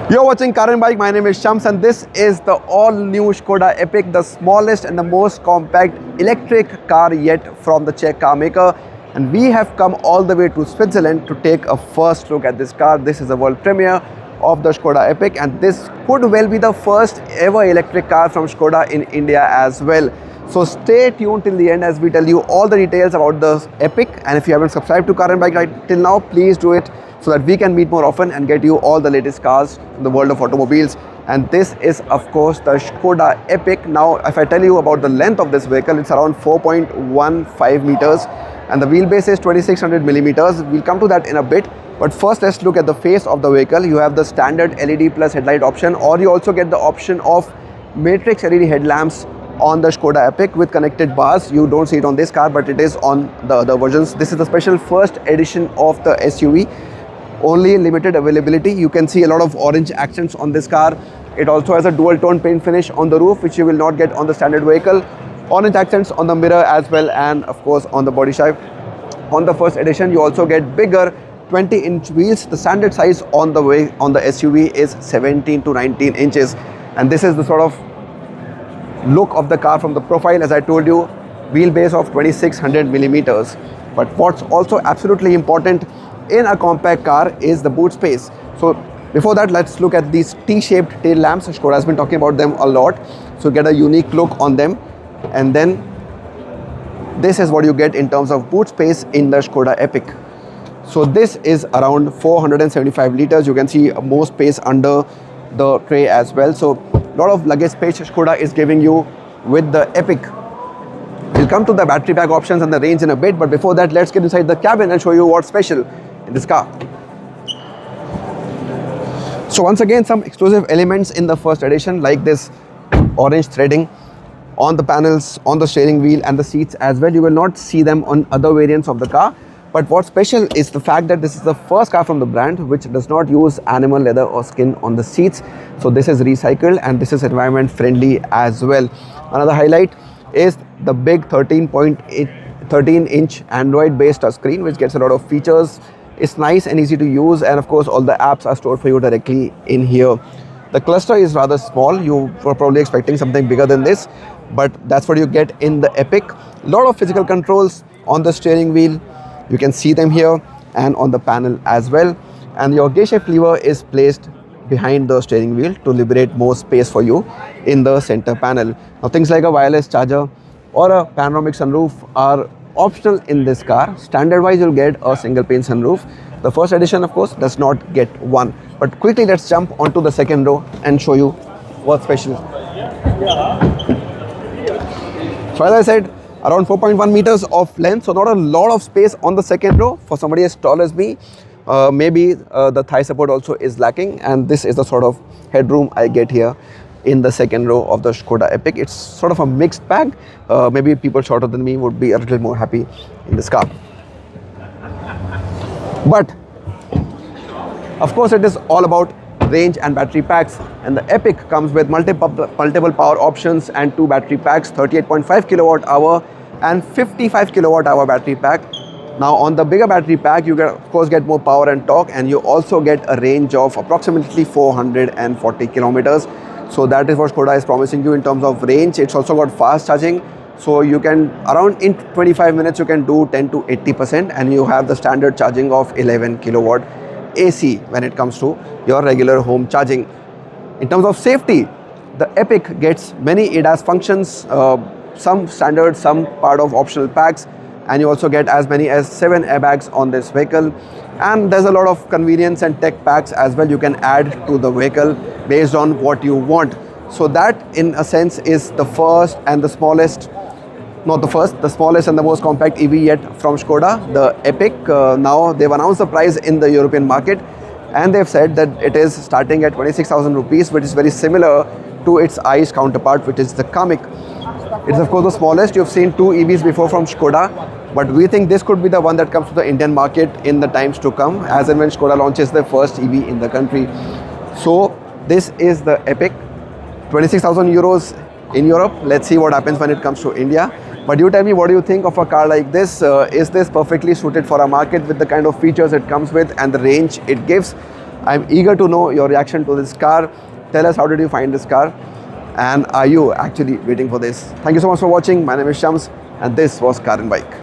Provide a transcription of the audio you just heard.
You're watching Car and Bike. My name is Shams and this is the all-new Skoda Epiq, the smallest and the most compact electric car yet from the Czech car maker. And we have come all the way to Switzerland to take a first look at this car. This is a world premiere of the Skoda Epiq and this could well be the first ever electric car from Skoda in India as well. So stay tuned till the end as we tell you all the details about the Epiq. And if you haven't subscribed to Car and Bike right till now, please do it, so that we can meet more often and get you all the latest cars in the world of automobiles. And this is of course the Skoda Epiq. Now if I tell you about the length of this vehicle, it's around 4.15 meters and the wheelbase is 2600 millimeters. We'll come to that in a bit, but first let's look at the face of the vehicle. You have the standard LED plus headlight option, or you also get the option of matrix LED headlamps on the Skoda Epiq with connected bars. You don't see it on this car, but it is on the other versions. This is the special first edition of the SUV. Only limited availability. You can see a lot of orange accents on this car. It also has a dual tone paint finish on the roof, which you will not get on the standard vehicle. Orange accents on the mirror as well, and of course on the body shape. On the first edition you also get bigger 20-inch wheels. The standard size on the SUV is 17 to 19 inches, and this is the sort of look of the car from the profile. As I told you, wheelbase of 2600 millimeters. But what's also absolutely important in a compact car is the boot space. So before that, let's look at these T-shaped tail lamps. Skoda has been talking about them a lot, so get a unique look on them. And then this is what you get in terms of boot space in the Skoda Epiq. So this is around 475 liters. You can see more space under the tray as well. So a lot of luggage space Skoda is giving you with the Epiq. We'll come to the battery pack options and the range in a bit, but before that, let's get inside the cabin and show you what's special in this car. So once again, some exclusive elements in the first edition, like this orange threading on the panels, on the steering wheel and the seats as well. You will not see them on other variants of the car. But what's special is the fact that this is the first car from the brand which does not use animal leather or skin on the seats. So this is recycled and this is environment friendly as well. Another highlight is the big 13-inch Android based touchscreen, which gets a lot of features. It's nice and easy to use, and of course all the apps are stored for you directly in here. The cluster is rather small. You were probably expecting something bigger than this, but that's what you get in the Epiq. A lot of physical controls on the steering wheel. You can see them here and on the panel as well. And your gear shift lever is placed behind the steering wheel to liberate more space for you in the center panel. Now things like a wireless charger or a panoramic sunroof are optional in this car. Standard wise you'll get a single pane sunroof. The first edition of course does not get one. But quickly let's jump onto the second row and show you what's special. So as I said, around 4.1 meters of length, so not a lot of space on the second row for somebody as tall as me. Maybe the thigh support also is lacking, and this is the sort of headroom I get here in the second row of the Skoda Epiq. It's sort of a mixed bag. Maybe people shorter than me would be a little more happy in this car. But of course it is all about range and battery packs, and the Epiq comes with multiple power options and 2 battery packs, 38.5 kilowatt hour and 55 kilowatt hour battery pack. Now on the bigger battery pack you of course get more power and torque, and you also get a range of approximately 440 kilometers. So that is what Skoda is promising you in terms of range. It's also got fast charging, so you can around in 25 minutes you can do 10 to 80%, and you have the standard charging of 11 kilowatt AC when it comes to your regular home charging. In terms of safety, the Epiq gets many ADAS functions, some standard, some part of optional packs, and you also get as many as 7 airbags on this vehicle. And there's a lot of convenience and tech packs as well you can add to the vehicle based on what you want. So that in a sense is the first and the smallest, not the first, the smallest and the most compact EV yet from Skoda, the Epiq. Now they've announced the price in the European market, and they've said that it is starting at 26,000 rupees, which is very similar to its ICE counterpart, which is the Kamiq. It's of course the smallest. You've seen 2 EVs before from Skoda, but we think this could be the one that comes to the Indian market in the times to come, as and when Skoda launches their first EV in the country. So this is the Epiq, 26,000 euros in Europe. Let's see what happens when it comes to India. But you tell me, what do you think of a car like this? Is this perfectly suited for a market with the kind of features it comes with and the range it gives? I'm eager to know your reaction to this car. Tell us, how did you find this car? And are you actually waiting for this? Thank you so much for watching. My name is Shams and this was Car and Bike.